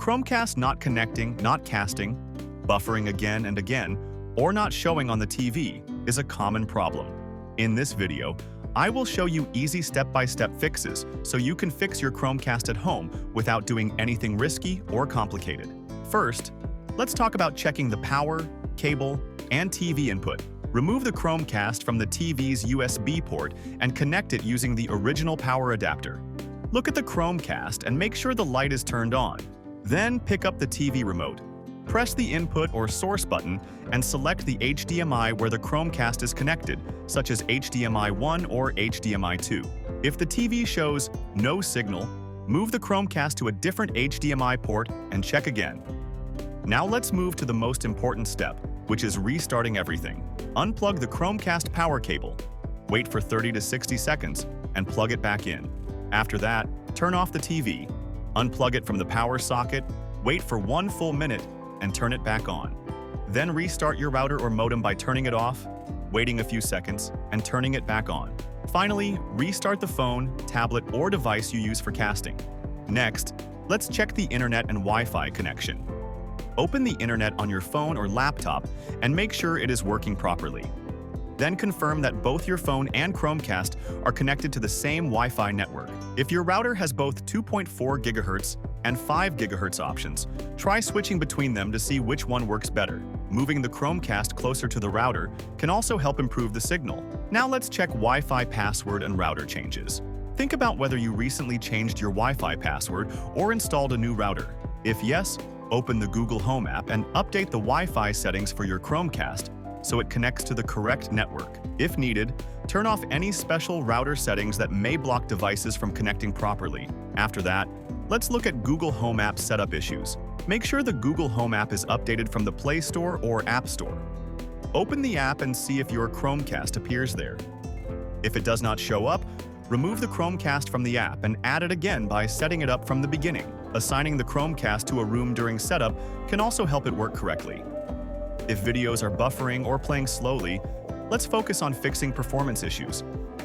Chromecast not connecting, not casting, buffering again and again, or not showing on the TV is a common problem. In this video, I will show you easy step-by-step fixes so you can fix your Chromecast at home without doing anything risky or complicated. First, let's talk about checking the power, cable, and TV input. Remove the Chromecast from the TV's USB port and connect it using the original power adapter. Look at the Chromecast and make sure the light is turned on. Then pick up the TV remote. Press the input or source button and select the HDMI where the Chromecast is connected, such as HDMI 1 or HDMI 2. If the TV shows no signal, move the Chromecast to a different HDMI port and check again. Now let's move to the most important step, which is restarting everything. Unplug the Chromecast power cable. Wait for 30 to 60 seconds and plug it back in. After that, turn off the TV. Unplug it from the power socket, wait for 1 full minute, and turn it back on. Then restart your router or modem by turning it off, waiting a few seconds, and turning it back on. Finally, restart the phone, tablet, or device you use for casting. Next, let's check the internet and Wi-Fi connection. Open the internet on your phone or laptop and make sure it is working properly. Then confirm that both your phone and Chromecast are connected to the same Wi-Fi network. If your router has both 2.4 GHz and 5 GHz options, try switching between them to see which one works better. Moving the Chromecast closer to the router can also help improve the signal. Now let's check Wi-Fi password and router changes. Think about whether you recently changed your Wi-Fi password or installed a new router. If yes, open the Google Home app and update the Wi-Fi settings for your Chromecast so it connects to the correct network. If needed, turn off any special router settings that may block devices from connecting properly. After that, let's look at Google Home app setup issues. Make sure the Google Home app is updated from the Play Store or App Store. Open the app and see if your Chromecast appears there. If it does not show up, remove the Chromecast from the app and add it again by setting it up from the beginning. Assigning the Chromecast to a room during setup can also help it work correctly. If videos are buffering or playing slowly, let's focus on fixing performance issues.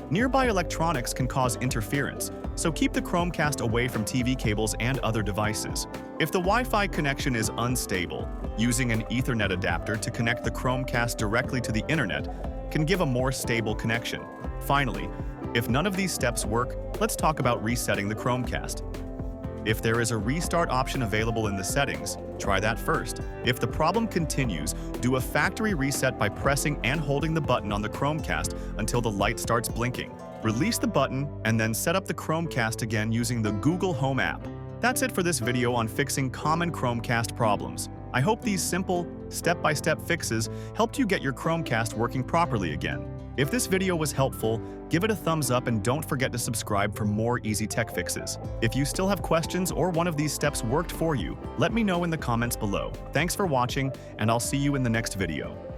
Nearby electronics can cause interference, so keep the Chromecast away from TV cables and other devices. If the Wi-Fi connection is unstable, using an Ethernet adapter to connect the Chromecast directly to the internet can give a more stable connection. Finally, if none of these steps work, let's talk about resetting the Chromecast. If there is a restart option available in the settings, try that first. If the problem continues, do a factory reset by pressing and holding the button on the Chromecast until the light starts blinking. Release the button and then set up the Chromecast again using the Google Home app. That's it for this video on fixing common Chromecast problems. I hope these simple, step-by-step fixes helped you get your Chromecast working properly again. If this video was helpful, give it a thumbs up and don't forget to subscribe for more easy tech fixes. If you still have questions or one of these steps worked for you, let me know in the comments below. Thanks for watching, and I'll see you in the next video.